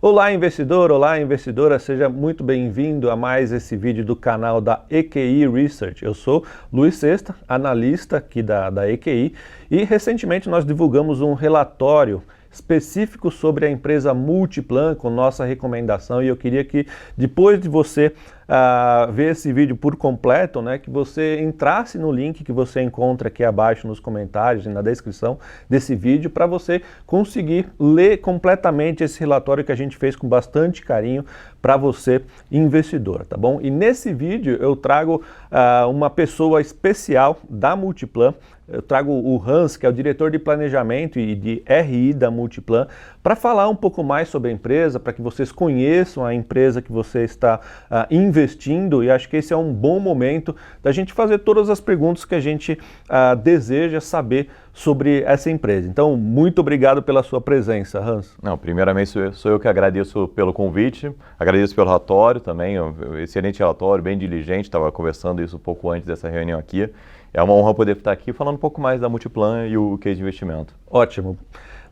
Olá investidor, olá investidora, seja muito bem-vindo a mais esse vídeo do canal da EQI Research. Eu sou Luiz Sesta, analista aqui da EQI, e recentemente nós divulgamos um relatório específico sobre a empresa Multiplan com nossa recomendação, e eu queria que depois de você ver esse vídeo por completo, né, que você entrasse no link que você encontra aqui abaixo nos comentários e na descrição desse vídeo para você conseguir ler completamente esse relatório que a gente fez com bastante carinho para você investidor, tá bom? E nesse vídeo eu trago uma pessoa especial da Multiplan. Eu trago o Hans, que é o diretor de planejamento e de RI da Multiplan, para falar um pouco mais sobre a empresa, para que vocês conheçam a empresa que você está investindo, e acho que esse é um bom momento da gente fazer todas as perguntas que a gente deseja saber sobre essa empresa. Então, muito obrigado pela sua presença, Hans. Não, primeiramente sou eu que agradeço pelo convite, agradeço pelo relatório também, excelente relatório, bem diligente, estava conversando isso um pouco antes dessa reunião aqui. É uma honra poder estar aqui falando um pouco mais da Multiplan e o case de investimento. Ótimo,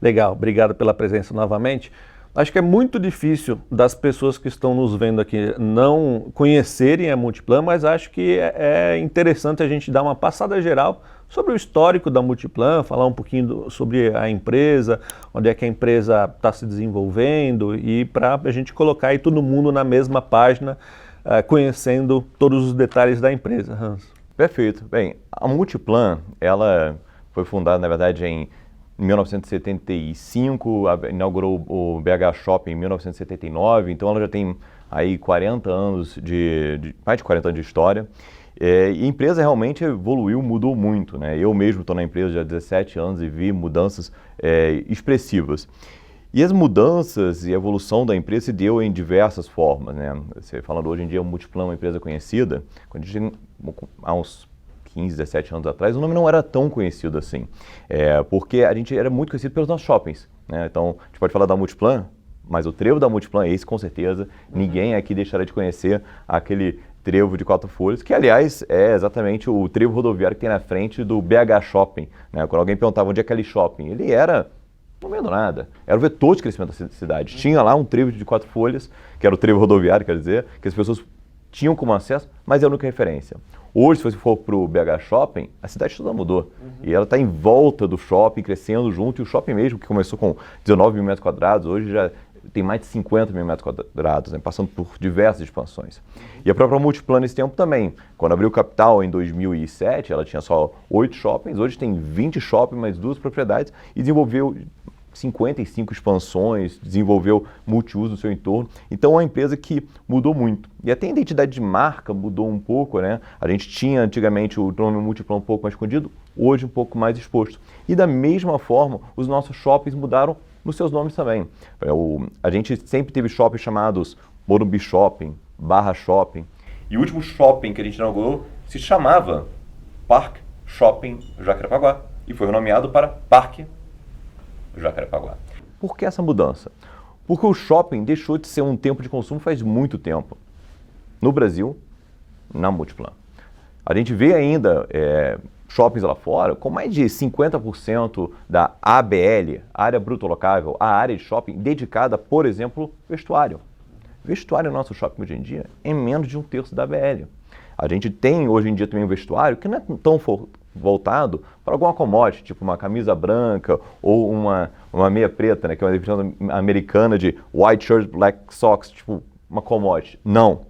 legal, obrigado pela presença novamente. Acho que é muito difícil das pessoas que estão nos vendo aqui não conhecerem a Multiplan, mas acho que é interessante a gente dar uma passada geral sobre o histórico da Multiplan, falar um pouquinho sobre a empresa, onde é que a empresa está se desenvolvendo, e para a gente colocar aí todo mundo na mesma página, conhecendo todos os detalhes da empresa, Hans. Perfeito. Bem, a Multiplan, ela foi fundada, na verdade, em 1975, inaugurou o BH Shopping em 1979, então ela já tem aí 40 anos mais de 40 anos de história. E a empresa realmente evoluiu, mudou muito, né? Eu mesmo estou na empresa já há 17 anos e vi mudanças expressivas. E as mudanças e a evolução da empresa se deu em diversas formas, né? Você falando hoje em dia, a Multiplan é uma empresa conhecida, quando a gente, há uns 15, 17 anos atrás, o nome não era tão conhecido assim, porque a gente era muito conhecido pelos nossos shoppings, né? Então, a gente pode falar da Multiplan, mas o trevo da Multiplan, esse com certeza, ninguém aqui deixará de conhecer aquele trevo de 4 folhas, que aliás é exatamente o trevo rodoviário que tem na frente do BH Shopping, né? Quando alguém perguntava onde é aquele shopping, ele era no meio do nada, era o vetor de crescimento da cidade. Tinha lá um trevo de 4 folhas, que era o trevo rodoviário, quer dizer, que as pessoas tinham como acesso, mas é a única referência. Hoje, se você for para o BH Shopping, a cidade toda mudou. E ela está em volta do shopping, crescendo junto, e o shopping mesmo, que começou com 19 mil metros quadrados, hoje já tem mais de 50 mil metros quadrados, né, passando por diversas expansões. E a própria Multiplan nesse tempo também. Quando abriu o capital em 2007, ela tinha só 8 shoppings, hoje tem 20 shoppings, mais 2 propriedades, e desenvolveu 55 expansões, desenvolveu multiuso no seu entorno. Então é uma empresa que mudou muito. E até a identidade de marca mudou um pouco, né? A gente tinha antigamente o nome Multiplan um pouco mais escondido, hoje um pouco mais exposto. E da mesma forma, os nossos shoppings mudaram nos seus nomes também. A gente sempre teve shoppings chamados Morumbi Shopping, Barra Shopping. E o último shopping que a gente inaugurou se chamava Park Shopping Jacarepaguá e foi renomeado para Parque Jacarepaguá. Por que essa mudança? Porque o shopping deixou de ser um tempo de consumo faz muito tempo. No Brasil, na Multiplan. A gente vê ainda shoppings lá fora com mais de 50% da ABL, área bruto locável, a área de shopping dedicada, por exemplo, vestuário. Vestuário no nosso shopping hoje em dia é menos de 1/3 da ABL. A gente tem hoje em dia também um vestuário que não é tão voltado para alguma commodity, tipo uma camisa branca ou uma meia preta, né, que é uma definição americana de white shirt, black socks, tipo uma commodity. Não.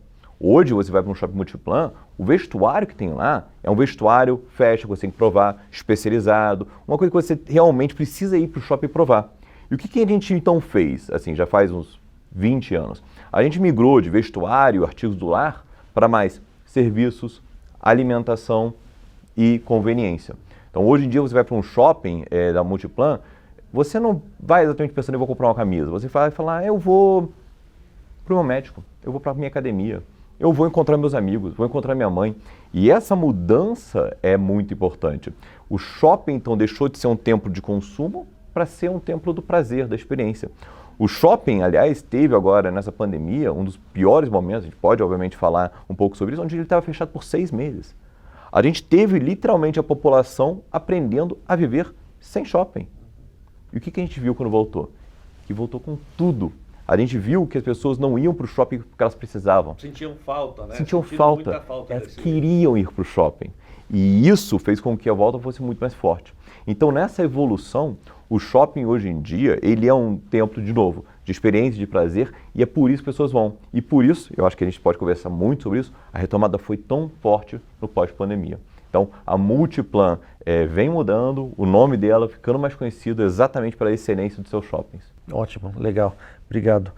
Hoje você vai para um shopping Multiplan, o vestuário que tem lá é um vestuário fashion, que você tem que provar, especializado, uma coisa que você realmente precisa ir para o shopping provar. E o que a gente então fez? Assim, já faz uns 20 anos. A gente migrou de vestuário, artigos do lar, para mais serviços, alimentação e conveniência. Então, hoje em dia, você vai para um shopping da Multiplan, você não vai exatamente pensando, eu vou comprar uma camisa. Você vai falar, eu vou para o meu médico, eu vou para a minha academia, eu vou encontrar meus amigos, vou encontrar minha mãe. E essa mudança é muito importante. O shopping, então, deixou de ser um templo de consumo para ser um templo do prazer, da experiência. O shopping, aliás, teve agora, nessa pandemia, um dos piores momentos, a gente pode, obviamente, falar um pouco sobre isso, onde ele estava fechado por 6 meses. A gente teve, literalmente, a população aprendendo a viver sem shopping. E o que a gente viu quando voltou? Que voltou com tudo. A gente viu que as pessoas não iam para o shopping porque elas precisavam. Sentiam falta, né? Sentiam falta. Muita falta Elas queriam ir para o shopping. E isso fez com que a volta fosse muito mais forte. Então, nessa evolução, o shopping hoje em dia, ele é um templo, de novo, de experiência, de prazer, e é por isso que as pessoas vão. E por isso, eu acho que a gente pode conversar muito sobre isso, a retomada foi tão forte no pós-pandemia. Então, a Multiplan vem mudando, o nome dela ficando mais conhecido exatamente pela excelência dos seus shoppings. Ótimo, legal, obrigado.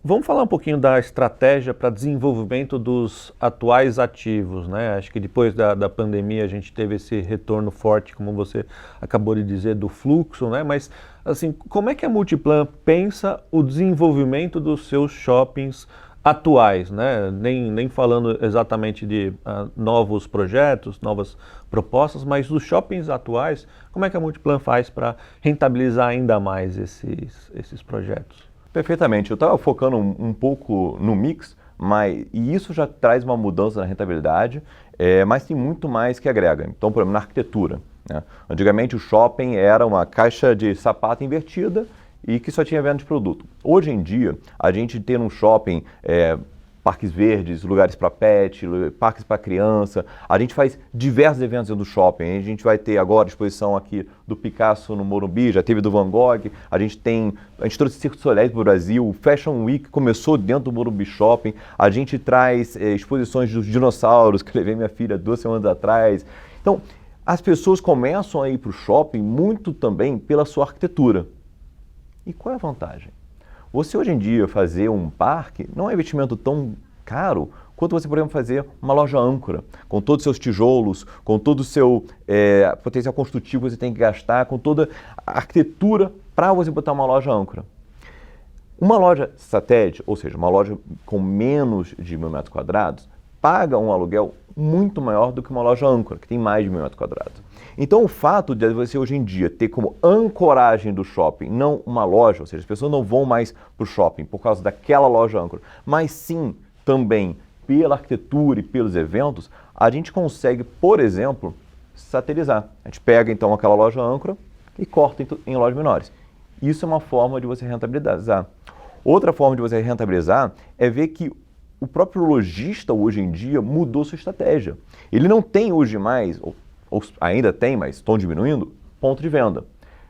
Vamos falar um pouquinho da estratégia para desenvolvimento dos atuais ativos, né? Acho que depois da pandemia a gente teve esse retorno forte, como você acabou de dizer, do fluxo, né? Mas, assim, como é que a Multiplan pensa o desenvolvimento dos seus shoppings atuais, né? Nem falando exatamente de novos projetos, novas propostas, mas dos shoppings atuais, como é que a Multiplan faz para rentabilizar ainda mais esses projetos? Perfeitamente. Eu estava focando um pouco no mix, e isso já traz uma mudança na rentabilidade, mas tem muito mais que agrega. Então, por exemplo, na arquitetura, né? Antigamente o shopping era uma caixa de sapato invertida e que só tinha venda de produto. Hoje em dia, a gente tem um shopping parques verdes, lugares para pet, parques para criança. A gente faz diversos eventos dentro do shopping. A gente vai ter agora a exposição aqui do Picasso no Morumbi, já teve do Van Gogh. A gente trouxe Cirque du Soleil para o Brasil. O Fashion Week começou dentro do Morumbi Shopping. A gente traz exposições dos dinossauros, que eu levei minha filha 2 semanas atrás. Então, as pessoas começam a ir para o shopping muito também pela sua arquitetura. E qual é a vantagem? Você hoje em dia fazer um parque não é um investimento tão caro quanto você, por exemplo, fazer uma loja âncora, com todos os seus tijolos, com todo o seu potencial construtivo que você tem que gastar, com toda a arquitetura para você botar uma loja âncora. Uma loja satélite, ou seja, uma loja com menos de 1.000 metros quadrados, paga um aluguel muito maior do que uma loja âncora, que tem mais de 1.000 metros quadrados. Então, o fato de você hoje em dia ter como ancoragem do shopping não uma loja, ou seja, as pessoas não vão mais para o shopping por causa daquela loja âncora, mas sim também pela arquitetura e pelos eventos, a gente consegue, por exemplo, satelizar. A gente pega então aquela loja âncora e corta em lojas menores. Isso é uma forma de você rentabilizar. Outra forma de você rentabilizar é ver que o próprio lojista hoje em dia mudou sua estratégia. Ele não tem hoje mais, ou ainda tem, mas estão diminuindo, ponto de venda.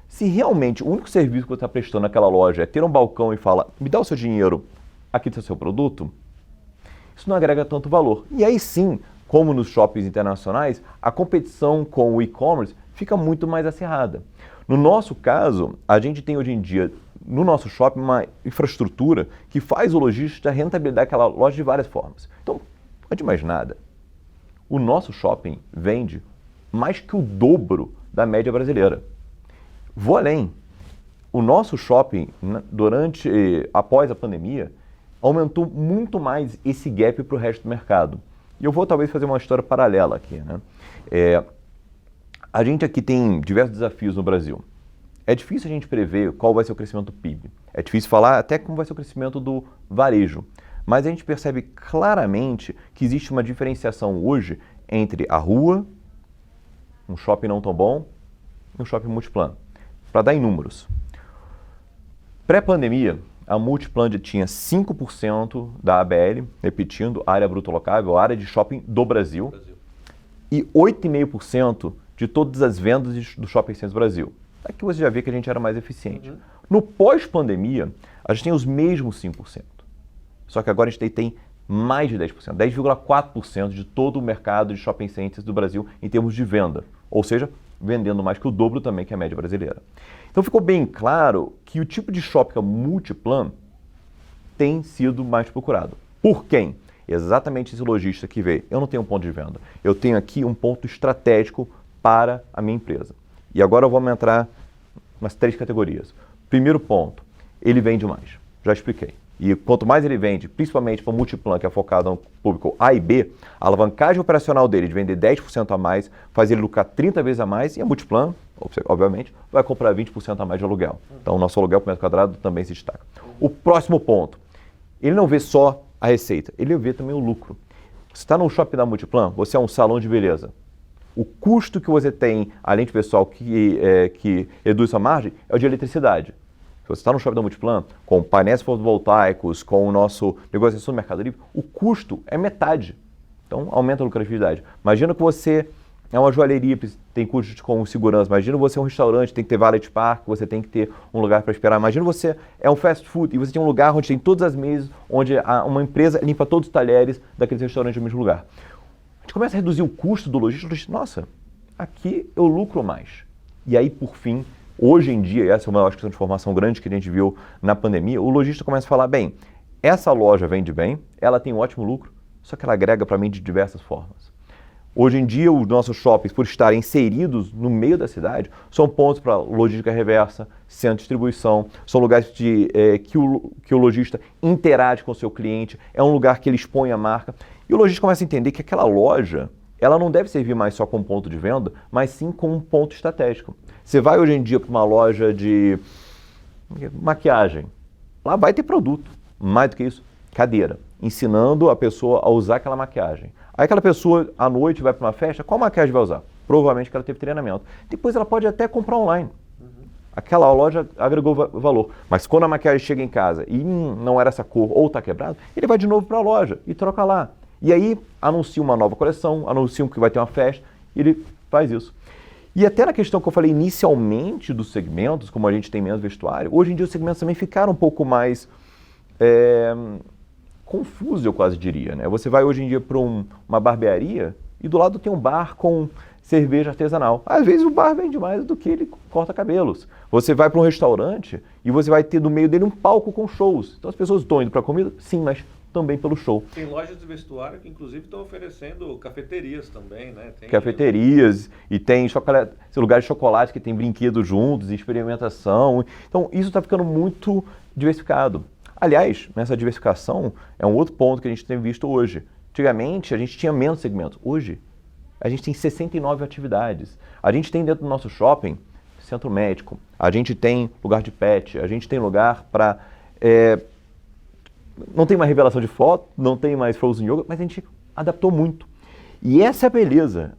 Se realmente o único serviço que você está prestando naquela loja é ter um balcão e falar, me dá o seu dinheiro, aqui está o seu produto, isso não agrega tanto valor. E aí sim, como nos shoppings internacionais, a competição com o e-commerce fica muito mais acirrada. No nosso caso, a gente tem hoje em dia, no nosso shopping, uma infraestrutura que faz o lojista rentabilizar aquela loja de várias formas. Então, antes de mais nada, o nosso shopping vende mais que o dobro da média brasileira. Vou além. O nosso shopping, após a pandemia, aumentou muito mais esse gap para o resto do mercado. E eu vou talvez fazer uma história paralela aqui, né? A gente aqui tem diversos desafios no Brasil. É difícil a gente prever qual vai ser o crescimento do PIB. É difícil falar até como vai ser o crescimento do varejo. Mas a gente percebe claramente que existe uma diferenciação hoje entre a rua, um shopping não tão bom, e um shopping Multiplan. Para dar em números. Pré-pandemia, a Multiplan tinha 5% da ABL, repetindo, área bruta locável, área de shopping do Brasil. E 8,5% de todas as vendas do Shopping Centers do Brasil. Aqui você já vê que a gente era mais eficiente. No pós-pandemia, a gente tem os mesmos 5%. Só que agora a gente tem mais de 10%, 10,4% de todo o mercado de shopping centers do Brasil em termos de venda. Ou seja, vendendo mais que o dobro também que a média brasileira. Então ficou bem claro que o tipo de shopping Multiplan tem sido mais procurado. Por quem? Exatamente esse lojista que vê, eu não tenho um ponto de venda, eu tenho aqui um ponto estratégico para a minha empresa. E agora vamos entrar nas 3 categorias. Primeiro ponto, ele vende mais, já expliquei. E quanto mais ele vende, principalmente para o Multiplan, que é focado no público A e B, a alavancagem operacional dele de vender 10% a mais, faz ele lucrar 30 vezes a mais, e a Multiplan, obviamente, vai comprar 20% a mais de aluguel. Então, o nosso aluguel por metro quadrado também se destaca. O próximo ponto, ele não vê só a receita, ele vê também o lucro. Você está no shopping da Multiplan, você é um salão de beleza. O custo que você tem, além de pessoal que reduz sua margem, é o de eletricidade. Se você está no shopping da Multiplan, com painéis fotovoltaicos, com o nosso negociação do Mercado Livre, o custo é metade. Então, aumenta a lucratividade. Imagina que você é uma joalheria, tem custos com segurança. Imagina você é um restaurante, tem que ter valet park, você tem que ter um lugar para esperar. Imagina você é um fast food e você tem um lugar onde tem todas as mesas, onde uma empresa limpa todos os talheres daqueles restaurantes no mesmo lugar. A gente começa a reduzir o custo do lojista. Nossa, aqui eu lucro mais. E aí, por fim, hoje em dia, essa é uma transformação grande que a gente viu na pandemia, o lojista começa a falar, bem, essa loja vende bem, ela tem um ótimo lucro, só que ela agrega para mim de diversas formas. Hoje em dia, os nossos shoppings, por estarem inseridos no meio da cidade, são pontos para logística reversa, centro de distribuição, são lugares que o lojista interage com o seu cliente, é um lugar que ele expõe a marca. E o lojista começa a entender que aquela loja, ela não deve servir mais só como ponto de venda, mas sim como um ponto estratégico. Você vai hoje em dia para uma loja de maquiagem, lá vai ter produto, mais do que isso, cadeira, ensinando a pessoa a usar aquela maquiagem. Aí aquela pessoa, à noite, vai para uma festa, qual maquiagem vai usar? Provavelmente que ela teve treinamento. Depois ela pode até comprar online. Aquela loja agregou valor. Mas quando a maquiagem chega em casa e não era essa cor ou está quebrado, ele vai de novo para a loja e troca lá. E aí anuncia uma nova coleção, anuncia que vai ter uma festa, e ele faz isso. E até na questão que eu falei inicialmente dos segmentos, como a gente tem menos vestuário, hoje em dia os segmentos também ficaram um pouco mais confusos, eu quase diria, né? Você vai hoje em dia para uma barbearia e do lado tem um bar com cerveja artesanal. Às vezes o bar vende mais do que ele corta cabelos. Você vai para um restaurante e você vai ter no meio dele um palco com shows. Então as pessoas estão indo para a comida, sim, mas também pelo show. Tem lojas de vestuário que inclusive estão oferecendo cafeterias também, né? Tem cafeterias e tem lugares de chocolate que tem brinquedos juntos, experimentação. Então isso está ficando muito diversificado. Aliás, nessa diversificação é um outro ponto que a gente tem visto hoje. Antigamente a gente tinha menos segmentos. Hoje a gente tem 69 atividades. A gente tem dentro do nosso shopping centro médico, a gente tem lugar de pet, a gente tem lugar para... não tem mais revelação de foto, não tem mais frozen yoga, mas a gente adaptou muito. E essa é a beleza.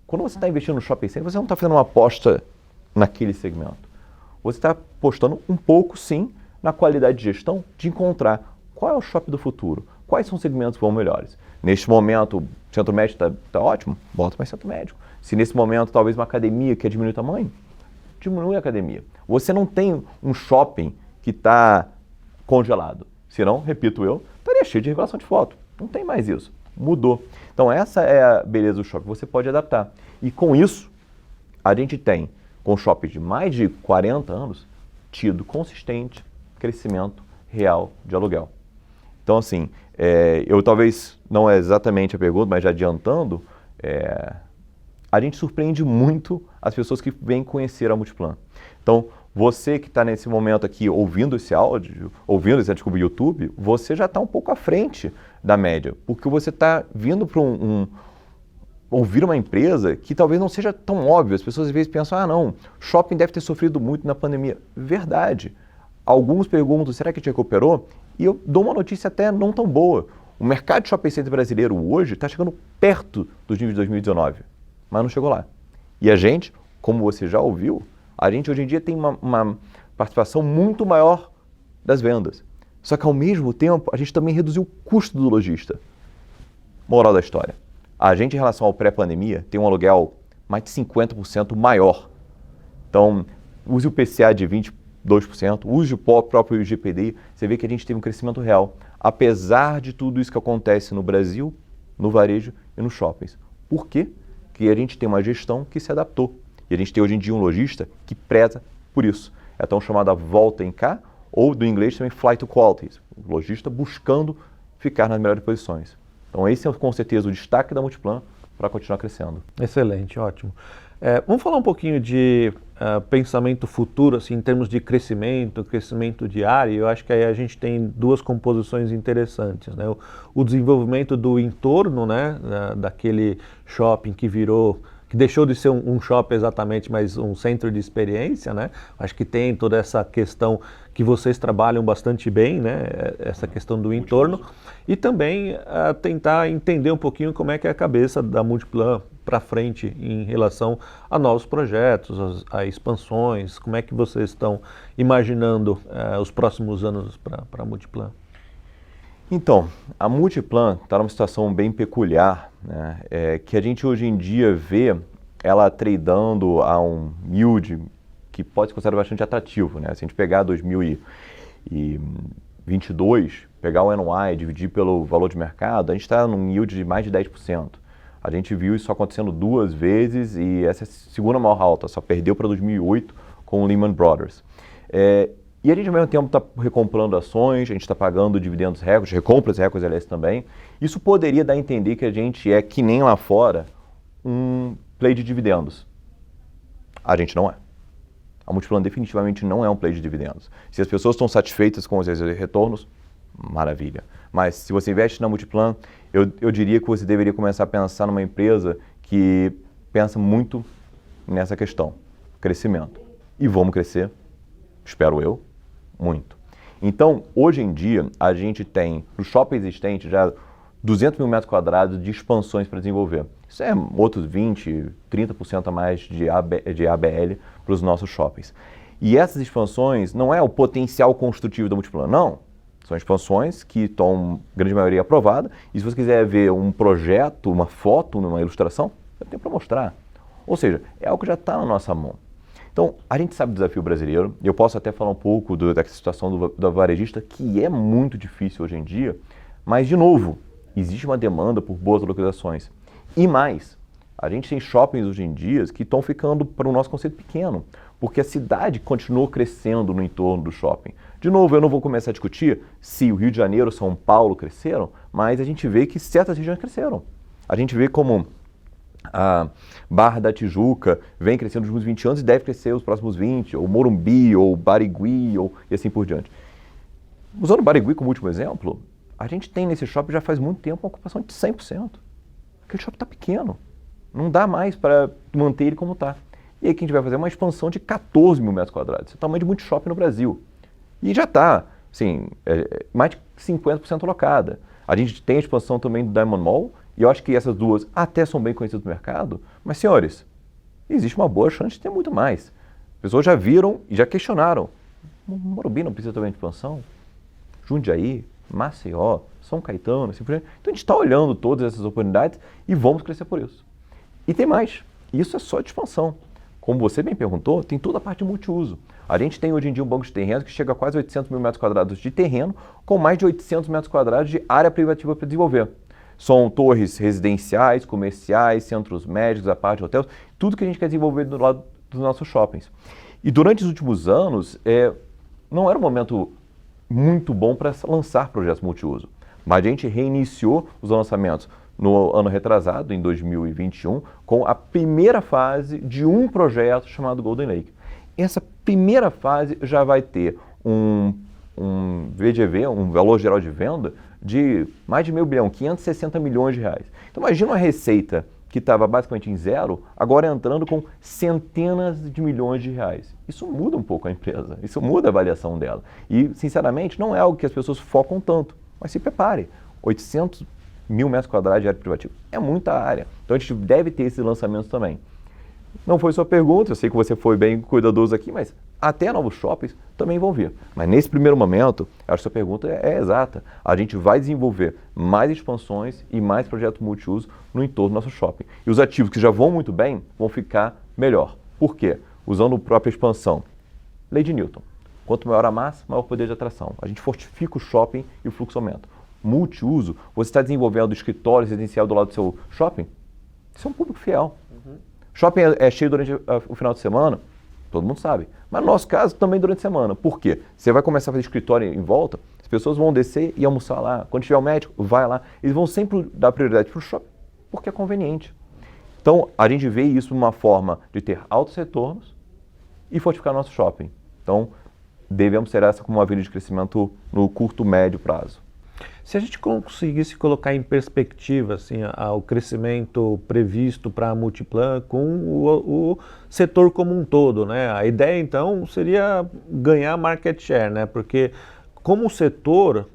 Quando você está investindo no shopping center, você não está fazendo uma aposta naquele segmento. Você está apostando um pouco, sim, na qualidade de gestão de encontrar qual é o shopping do futuro, quais são os segmentos que vão melhores. Neste momento, o centro médico está ótimo, bota mais centro médico. Se nesse momento talvez uma academia quer diminuir o tamanho, diminui a academia. Você não tem um shopping que está congelado. Senão, repito eu, estaria cheio de revelação de foto. Não tem mais isso. Mudou. Então essa é a beleza do shopping. Você pode adaptar. E com isso, a gente tem, com shoppings de mais de 40 anos, tido consistente crescimento real de aluguel. Então assim, eu talvez, não é exatamente a pergunta, mas já adiantando, a gente surpreende muito as pessoas que vêm conhecer a Multiplan. Então, você que está nesse momento aqui ouvindo esse áudio, ouvindo esse artigo do YouTube, você já está um pouco à frente da média, porque você está vindo para ouvir uma empresa que talvez não seja tão óbvio. As pessoas às vezes pensam, não, shopping deve ter sofrido muito na pandemia. Verdade. Alguns perguntam, será que te recuperou? E eu dou uma notícia até não tão boa. O mercado de shopping center brasileiro hoje está chegando perto dos níveis de 2019, mas não chegou lá. E a gente, como você já ouviu, a gente hoje em dia tem uma participação muito maior das vendas. Só que ao mesmo tempo, a gente também reduziu o custo do lojista. Moral da história. A gente, em relação ao pré-pandemia, tem um aluguel mais de 50% maior. Então, use o PCA de 22%, use o próprio IGPDI, você vê que a gente teve um crescimento real, apesar de tudo isso que acontece no Brasil, no varejo e nos shoppings. Por quê? Porque a gente tem uma gestão que se adaptou. E a gente tem hoje em dia um lojista que preza por isso. É a tão chamada volta em cá, ou do inglês também flight to quality. O lojista buscando ficar nas melhores posições. Então esse é com certeza o destaque da Multiplan para continuar crescendo. Excelente, ótimo. Vamos falar um pouquinho de pensamento futuro, assim, em termos de crescimento diário. Eu acho que aí a gente tem duas composições interessantes, né? O desenvolvimento do entorno, né, daquele shopping que virou que deixou de ser um shopping exatamente, mas um centro de experiência, né? Acho que tem toda essa questão que vocês trabalham bastante bem, né? Essa questão do entorno. E também tentar entender um pouquinho como é que é a cabeça da Multiplan para frente em relação a novos projetos, a expansões, como é que vocês estão imaginando os próximos anos para a Multiplan? Então, a Multiplan está numa situação bem peculiar, né? Que a gente hoje em dia vê ela tradando a um yield que pode ser considerado bastante atrativo, né? Se a gente pegar 2022, pegar o NOI e dividir pelo valor de mercado, a gente está num yield de mais de 10%. A gente viu isso acontecendo 2 vezes e essa é a segunda maior alta, só perdeu para 2008 com o Lehman Brothers. E a gente ao mesmo tempo está recomprando ações, a gente está pagando dividendos recordes, recompras recordes, aliás, também. Isso poderia dar a entender que a gente é, que nem lá fora, um play de dividendos. A gente não é. A Multiplan definitivamente não é um play de dividendos. Se as pessoas estão satisfeitas com os retornos, maravilha. Mas se você investe na Multiplan, eu diria que você deveria começar a pensar numa empresa que pensa muito nessa questão, crescimento. E vamos crescer, espero eu, muito. Então, hoje em dia, a gente tem, no shopping existente, já 200 mil metros quadrados de expansões para desenvolver. Isso é outros 20%, 30% a mais de ABL para os nossos shoppings. E essas expansões não é o potencial construtivo da Multiplan, não. São expansões que estão, grande maioria, aprovada. E se você quiser ver um projeto, uma foto, uma ilustração, eu tenho para mostrar. Ou seja, é algo que já está na nossa mão. Então, a gente sabe do desafio brasileiro, e eu posso até falar um pouco da situação do varejista, que é muito difícil hoje em dia, mas, de novo, existe uma demanda por boas localizações. E mais, a gente tem shoppings hoje em dia que estão ficando para o nosso conceito pequeno, porque a cidade continuou crescendo no entorno do shopping. De novo, eu não vou começar a discutir se o Rio de Janeiro, São Paulo cresceram, mas a gente vê que certas regiões cresceram. A gente vê como a Barra da Tijuca vem crescendo nos últimos 20 anos e deve crescer os próximos 20, ou Morumbi, ou Barigui, e assim por diante. Usando Barigui como último exemplo, a gente tem nesse shopping já faz muito tempo uma ocupação de 100%. Aquele shopping está pequeno, não dá mais para manter ele como está. E aí que a gente vai fazer uma expansão de 14 mil metros quadrados, esse é o tamanho de muito shopping no Brasil. E já está, assim, mais de 50% alocada. A gente tem a expansão também do Diamond Mall, e eu acho que essas duas até são bem conhecidas no mercado, mas, senhores, existe uma boa chance de ter muito mais. As pessoas já viram e já questionaram. Morumbi não precisa também de expansão? Jundiaí, Maceió, São Caetano, assim por diante. Então a gente está olhando todas essas oportunidades e vamos crescer por isso. E tem mais, isso é só de expansão. Como você bem perguntou, tem toda a parte de multiuso. A gente tem hoje em dia um banco de terrenos que chega a quase 800 mil metros quadrados de terreno, com mais de 800 metros quadrados de área privativa para desenvolver. São torres residenciais, comerciais, centros médicos, a parte de hotéis, tudo que a gente quer desenvolver do lado dos nossos shoppings. E durante os últimos anos, não era um momento muito bom para lançar projetos multiuso, mas a gente reiniciou os lançamentos no ano retrasado, em 2021, com a primeira fase de um projeto chamado Golden Lake. Essa primeira fase já vai ter um VGV, um valor geral de venda, de mais de $500 milhão, 560 milhões de reais. Então imagina uma receita que estava basicamente em zero, agora entrando com centenas de milhões de reais. Isso muda um pouco a empresa, isso muda a avaliação dela. E, sinceramente, não é algo que as pessoas focam tanto, mas se prepare, 800 mil metros quadrados de área privativa é muita área. Então a gente deve ter esses lançamentos também. Não foi sua pergunta, eu sei que você foi bem cuidadoso aqui, mas até novos shoppings também vão vir. Mas nesse primeiro momento, acho que sua pergunta é exata. A gente vai desenvolver mais expansões e mais projetos multiuso no entorno do nosso shopping. E os ativos que já vão muito bem vão ficar melhor. Por quê? Usando a própria expansão. Lei de Newton. Quanto maior a massa, maior o poder de atração. A gente fortifica o shopping e o fluxo aumenta. Multiuso, você está desenvolvendo o escritório residencial do lado do seu shopping? Isso é um público fiel. Shopping é cheio durante o final de semana, todo mundo sabe. Mas no nosso caso, também durante a semana. Por quê? Você vai começar a fazer escritório em volta, as pessoas vão descer e almoçar lá. Quando tiver o médico, vai lá. Eles vão sempre dar prioridade para o shopping, porque é conveniente. Então, a gente vê isso uma forma de ter altos retornos e fortificar nosso shopping. Então, devemos ter essa como uma avenida de crescimento no curto, médio prazo. Se a gente conseguisse colocar em perspectiva assim, o crescimento previsto para a Multiplan com o setor como um todo, né? A ideia então seria ganhar market share, né? Porque como setor,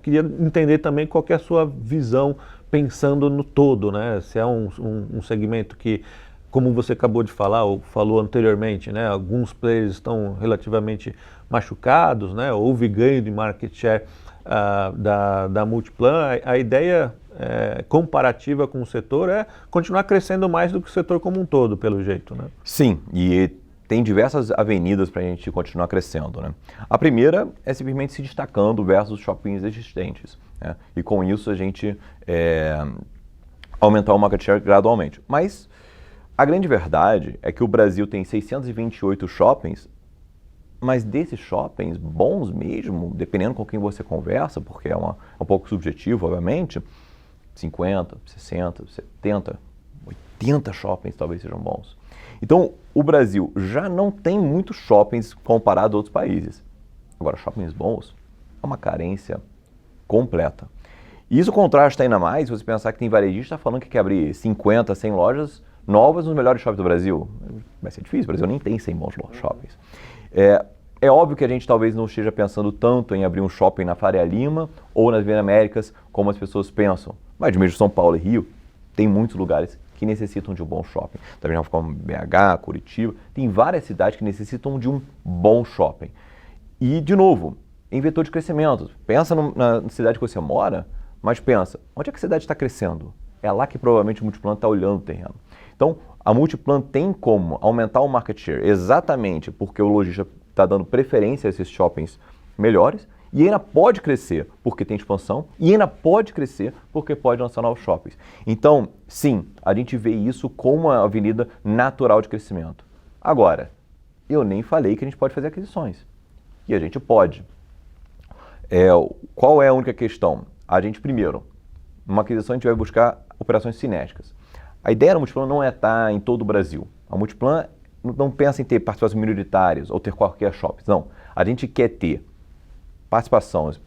queria entender também qual que é a sua visão pensando no todo, né? Se é um segmento que, como você acabou de falar, ou falou anteriormente, né? Alguns players estão relativamente machucados, né? Houve ganho de market share da Multiplan. A ideia comparativa com o setor é continuar crescendo mais do que o setor como um todo, pelo jeito, né? Sim, e tem diversas avenidas para a gente continuar crescendo, né? A primeira é simplesmente se destacando versus shoppings existentes, né? E com isso a gente aumentar o market share gradualmente. Mas a grande verdade é que o Brasil tem 628 shoppings, mas desses shoppings, bons mesmo, dependendo com quem você conversa, porque é um pouco subjetivo, obviamente, 50, 60, 70, 80 shoppings talvez sejam bons. Então, o Brasil já não tem muitos shoppings comparado a outros países. Agora, shoppings bons é uma carência completa. E isso contrasta ainda mais se você pensar que tem varejista falando que quer abrir 50, 100 lojas novas nos melhores shoppings do Brasil. Vai ser difícil, o Brasil nem tem 100 bons shoppings. É óbvio que a gente talvez não esteja pensando tanto em abrir um shopping na Faria Lima ou nas Avenida Américas como as pessoas pensam. Mas mesmo São Paulo e Rio, tem muitos lugares que necessitam de um bom shopping. Também como BH, Curitiba, tem várias cidades que necessitam de um bom shopping. E, de novo, em vetor de crescimento. Pensa na cidade que você mora, mas pensa, onde é que a cidade está crescendo? É lá que provavelmente o Multiplan está olhando o terreno. Então, a Multiplan tem como aumentar o market share exatamente porque o lojista está dando preferência a esses shoppings melhores e ainda pode crescer porque tem expansão e ainda pode crescer porque pode lançar novos shoppings. Então, sim, a gente vê isso como uma avenida natural de crescimento. Agora, eu nem falei que a gente pode fazer aquisições. E a gente pode. Qual é a única questão? A gente, primeiro, numa aquisição a gente vai buscar operações cinéticas. A ideia da Multiplan não é estar em todo o Brasil. A Multiplan não pensa em ter participações minoritárias ou ter qualquer shopping. Não. A gente quer ter participações,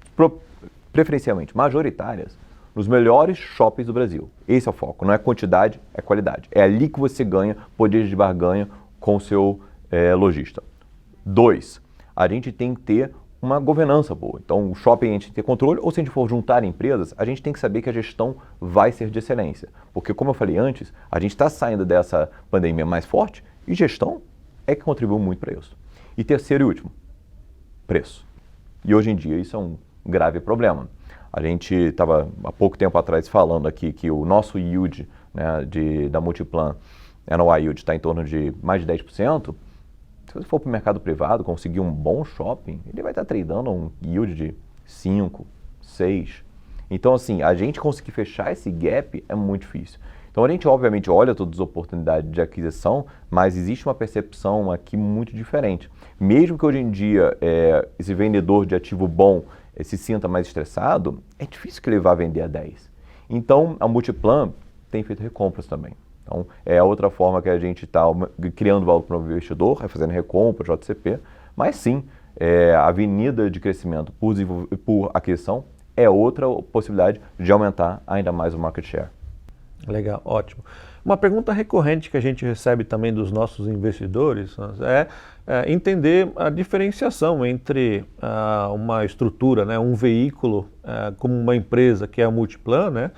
preferencialmente majoritárias, nos melhores shoppings do Brasil. Esse é o foco. Não é quantidade, é qualidade. É ali que você ganha poder de barganha com o seu lojista. 2, a gente tem que ter uma governança boa. Então, o shopping a gente tem que ter controle, ou se a gente for juntar empresas, a gente tem que saber que a gestão vai ser de excelência. Porque, como eu falei antes, a gente está saindo dessa pandemia mais forte e gestão é que contribuiu muito para isso. E terceiro e último, preço. E hoje em dia isso é um grave problema. A gente estava há pouco tempo atrás falando aqui que o nosso yield, né, da Multiplan, annual yield, está em torno de mais de 10%. Se você for para o mercado privado, conseguir um bom shopping, ele vai estar tradando um yield de 5, 6. Então, assim, a gente conseguir fechar esse gap é muito difícil. Então, a gente, obviamente, olha todas as oportunidades de aquisição, mas existe uma percepção aqui muito diferente. Mesmo que hoje em dia esse vendedor de ativo bom se sinta mais estressado, é difícil que ele vá vender a 10. Então, a Multiplan tem feito recompras também. Então, é a outra forma que a gente está criando valor para o investidor, fazendo recompra, JCP, mas sim, a avenida de crescimento por aquisição é outra possibilidade de aumentar ainda mais o market share. Legal, ótimo. Uma pergunta recorrente que a gente recebe também dos nossos investidores é entender a diferenciação entre uma estrutura, né, um veículo como uma empresa que é a Multiplan, né,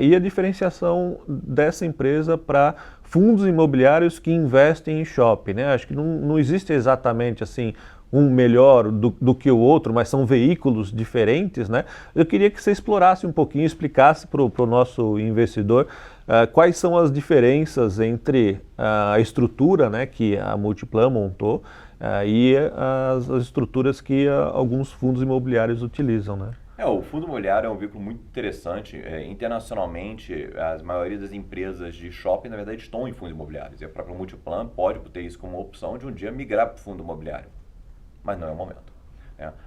e a diferenciação dessa empresa para fundos imobiliários que investem em shopping, né? Acho que não existe exatamente assim um melhor do que o outro, mas são veículos diferentes, né? Eu queria que você explorasse um pouquinho, explicasse para o nosso investidor quais são as diferenças entre a estrutura, né, que a Multiplan montou e as estruturas que alguns fundos imobiliários utilizam, né? O fundo imobiliário é um veículo muito interessante. Internacionalmente, a maioria das empresas de shopping, na verdade, estão em fundos imobiliários. E a própria Multiplan pode ter isso como opção de um dia migrar para o fundo imobiliário. Mas não é o momento.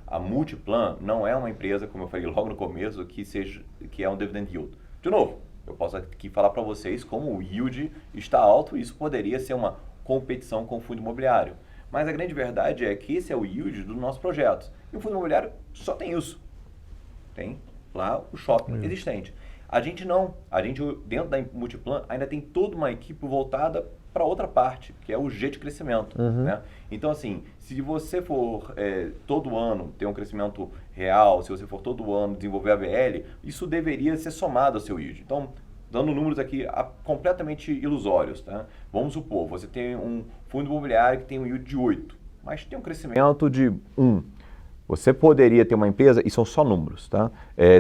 A Multiplan não é uma empresa, como eu falei logo no começo, que é um dividend yield. De novo, eu posso aqui falar para vocês como o yield está alto e isso poderia ser uma competição com o fundo imobiliário. Mas a grande verdade é que esse é o yield dos nossos projetos. E o fundo imobiliário só tem isso. Tem lá o shopping existente. A gente não. A gente, dentro da Multiplan, ainda tem toda uma equipe voltada para outra parte, que é o G de crescimento. Né? Então, assim, se você for todo ano ter um crescimento real, se você for todo ano desenvolver a VL, isso deveria ser somado ao seu yield. Então, dando números aqui completamente ilusórios, tá? Vamos supor, você tem um fundo imobiliário que tem um yield de 8, mas tem um crescimento de 1. Você poderia ter uma empresa, e são só números, tá?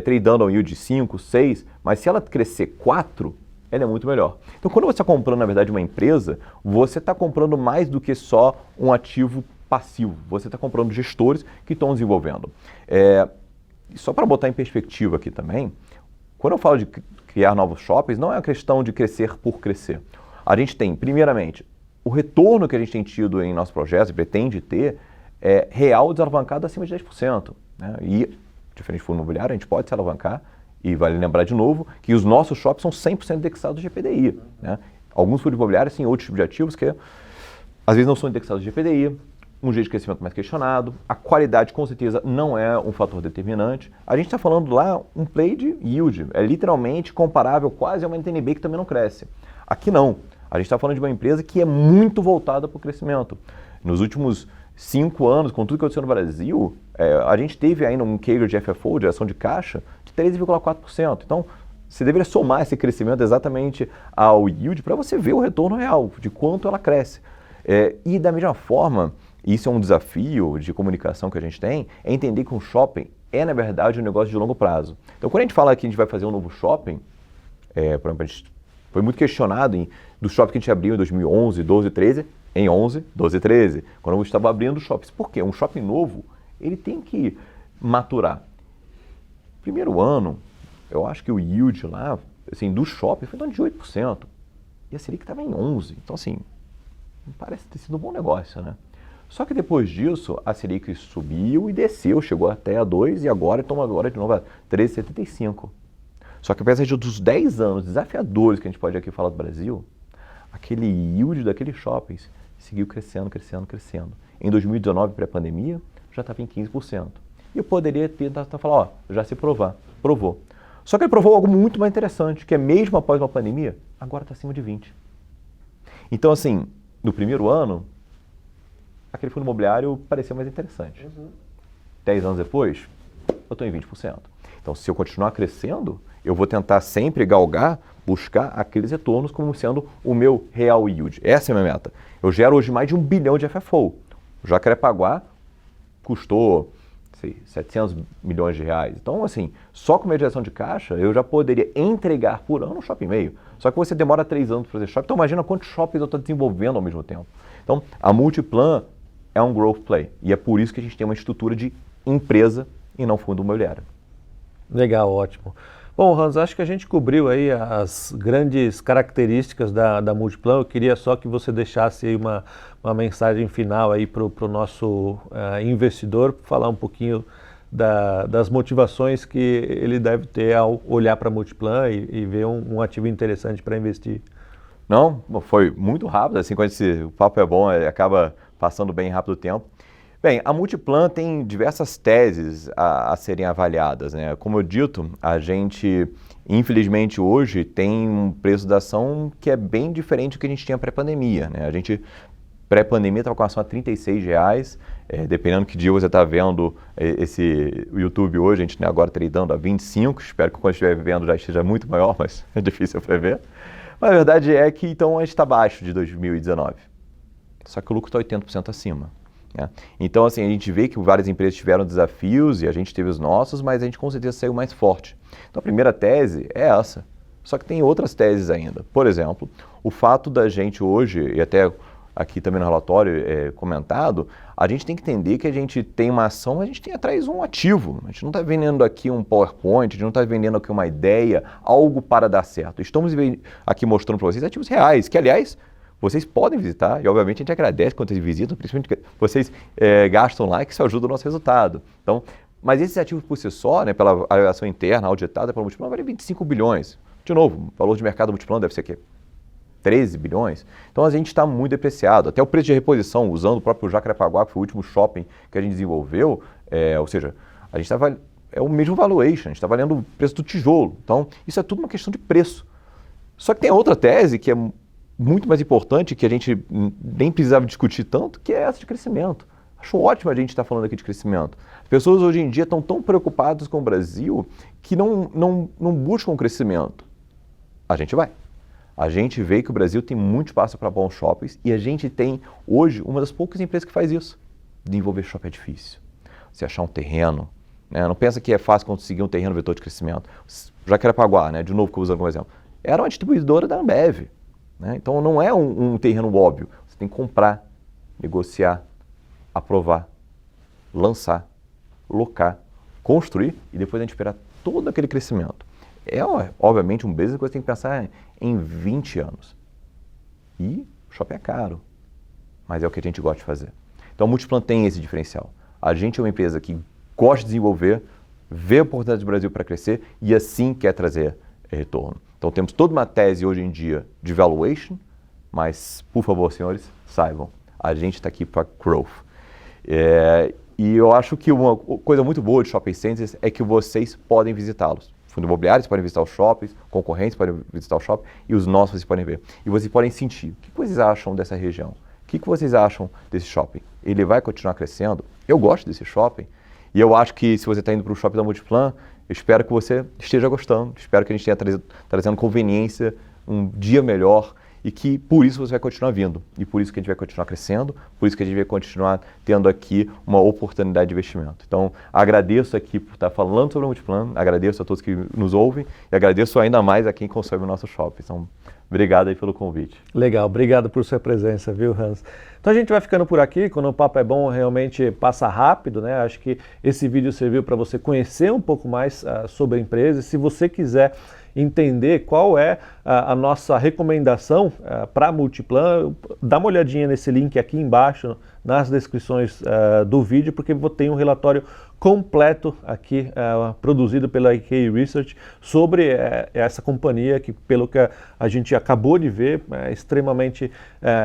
Tradando um yield de 5, 6, mas se ela crescer 4, ela é muito melhor. Então, quando você está comprando, na verdade, uma empresa, você está comprando mais do que só um ativo passivo. Você está comprando gestores que estão desenvolvendo. Só para botar em perspectiva aqui também, quando eu falo de criar novos shoppings, não é uma questão de crescer por crescer. A gente tem, primeiramente, o retorno que a gente tem tido em nossos projetos e pretende ter é real desalavancado acima de 10%. Né? E, diferente do fundo imobiliário, a gente pode se alavancar. E vale lembrar de novo que os nossos shoppings são 100% indexados de GPDI. Né? Alguns fundos imobiliários têm outros tipos de ativos que às vezes não são indexados de GPDI, um jeito de crescimento mais questionado, a qualidade com certeza não é um fator determinante. A gente está falando lá um play de yield, é literalmente comparável quase a uma NTNB que também não cresce. Aqui não, a gente está falando de uma empresa que é muito voltada para o crescimento. Nos últimos 5 anos, com tudo que aconteceu no Brasil, a gente teve ainda um CAGR de FFO, de geração de caixa, de 13,4%. Então, você deveria somar esse crescimento exatamente ao yield para você ver o retorno real, de quanto ela cresce. E da mesma forma, isso é um desafio de comunicação que a gente tem, é entender que um shopping é, na verdade, um negócio de longo prazo. Então, quando a gente fala que a gente vai fazer um novo shopping, por exemplo, a gente foi muito questionado do shopping que a gente abriu em 2011, 12, 13, em 11, 12, 13, quando a gente estava abrindo shoppings. Por quê? Um shopping novo, ele tem que maturar. Primeiro ano, eu acho que o yield lá, assim, do shopping foi em torno de 8%. E a Selic estava em 11%. Então, assim, parece ter sido um bom negócio, né? Só que depois disso, a Selic subiu e desceu, chegou até a 2% e agora estamos agora de novo a 13,75%. Só que apesar dos 10 anos desafiadores que a gente pode aqui falar do Brasil, aquele yield daqueles shoppings seguiu crescendo, crescendo, crescendo. Em 2019, pré-pandemia, já estava em 15%. E eu poderia ter falar, já se provou. Só que ele provou algo muito mais interessante, que é mesmo após uma pandemia, agora está acima de 20%. Então, assim, no primeiro ano, aquele fundo imobiliário pareceu mais interessante. 10 anos depois, eu estou em 20%. Então, se eu continuar crescendo, eu vou tentar sempre galgar, buscar aqueles retornos como sendo o meu real yield. Essa é a minha meta. Eu gero hoje mais de 1 bilhão de FFO. O Jacarepaguá custou 700 milhões de reais. Então, assim, só com minha geração de caixa, eu já poderia entregar por ano um shopping e meio. Só que você demora 3 anos para fazer shopping. Então, imagina quantos shoppings eu estou desenvolvendo ao mesmo tempo. Então, a Multiplan é um growth play. E é por isso que a gente tem uma estrutura de empresa e não fundo imobiliário. Legal, ótimo. Bom, Hans, acho que a gente cobriu aí as grandes características da Multiplan. Eu queria só que você deixasse aí uma mensagem final aí para o nosso investidor, falar um pouquinho das motivações que ele deve ter ao olhar para a Multiplan e ver um ativo interessante para investir. Não, foi muito rápido, assim, quando o papo é bom, acaba passando bem rápido o tempo. Bem, a Multiplan tem diversas teses a serem avaliadas, né? Como eu dito, a gente, infelizmente, hoje tem um preço da ação que é bem diferente do que a gente tinha pré-pandemia, né? A gente, pré-pandemia, estava com a ação a R$36, dependendo que dia você está vendo o YouTube hoje, a gente agora tradando a 25, espero que quando estiver vendo já esteja muito maior, mas é difícil prever. Mas a verdade é que, então, a gente está abaixo de 2019, só que o lucro está 80% acima. Então, assim, a gente vê que várias empresas tiveram desafios e a gente teve os nossos, mas a gente com certeza saiu mais forte. Então, a primeira tese é essa, só que tem outras teses ainda. Por exemplo, o fato da gente hoje, e até aqui também no relatório comentado, a gente tem que entender que a gente tem uma ação, mas a gente tem atrás um ativo. A gente não está vendendo aqui um PowerPoint, a gente não está vendendo aqui uma ideia, algo para dar certo. Estamos aqui mostrando para vocês ativos reais, que, aliás, vocês podem visitar, e obviamente a gente agradece quando vocês visitam, principalmente que vocês gastam lá, que isso ajuda o nosso resultado. Então, mas esses ativos por si só, né, pela avaliação interna, auditada pela Multiplan, valem 25 bilhões. De novo, o valor de mercado da Multiplan deve ser o quê? 13 bilhões. Então a gente está muito depreciado. Até o preço de reposição, usando o próprio Jacarepaguá, que foi o último shopping que a gente desenvolveu, ou seja, a gente estava é o mesmo valuation, a gente está valendo o preço do tijolo. Então, isso é tudo uma questão de preço. Só que tem outra tese que é muito mais importante, que a gente nem precisava discutir tanto, que é essa de crescimento. Acho ótimo a gente estar falando aqui de crescimento. As pessoas hoje em dia estão tão preocupadas com o Brasil que não buscam crescimento. A gente vai. A gente vê que o Brasil tem muito espaço para bons shoppings e a gente tem hoje uma das poucas empresas que faz isso. Desenvolver shopping é difícil. Você achar um terreno, né? Não pensa que é fácil conseguir um terreno vetor de crescimento. Jacarepaguá, né? De novo que eu usando como exemplo, era uma distribuidora da Ambev, né? Então não é um terreno óbvio. Você tem que comprar, negociar, aprovar, lançar, locar, construir e depois a gente esperar todo aquele crescimento. É, obviamente, um business que você tem que pensar em 20 anos. E o shopping é caro, mas é o que a gente gosta de fazer. Então, a Multiplan tem esse diferencial. A gente é uma empresa que gosta de desenvolver, vê a oportunidade do Brasil para crescer e assim quer trazer retorno. Então, temos toda uma tese hoje em dia de valuation, mas, por favor, senhores, saibam, a gente está aqui para growth. E eu acho que uma coisa muito boa de shopping centers é que vocês podem visitá-los. Fundos imobiliários podem visitar os shoppings, concorrentes podem visitar o shopping e os nossos vocês podem ver. E vocês podem sentir. O que vocês acham dessa região? O que vocês acham desse shopping? Ele vai continuar crescendo? Eu gosto desse shopping e eu acho que se você está indo para o shopping da Multiplan, eu espero que você esteja gostando. Espero que a gente tenha trazendo conveniência, um dia melhor e que por isso você vai continuar vindo. E por isso que a gente vai continuar crescendo, por isso que a gente vai continuar tendo aqui uma oportunidade de investimento. Então, agradeço aqui por estar falando sobre a Multiplan, agradeço a todos que nos ouvem e agradeço ainda mais a quem consome o nosso shopping. Então, obrigado aí pelo convite. Legal, obrigado por sua presença, viu, Hans? Então a gente vai ficando por aqui, quando o papo é bom, realmente passa rápido, né? Acho que esse vídeo serviu para você conhecer um pouco mais sobre a empresa. E se você quiser entender qual é a nossa recomendação para a Multiplan, dá uma olhadinha nesse link aqui embaixo, nas descrições do vídeo, porque tem um relatório completo aqui produzido pela EKI Research sobre essa companhia que, pelo que a gente acabou de ver, é extremamente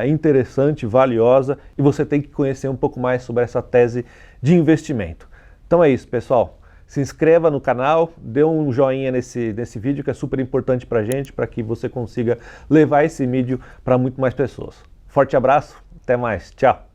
interessante, valiosa, e você tem que conhecer um pouco mais sobre essa tese de investimento. Então é isso, pessoal. Se inscreva no canal, dê um joinha nesse vídeo que é super importante para a gente, para que você consiga levar esse vídeo para muito mais pessoas. Forte abraço, até mais, tchau!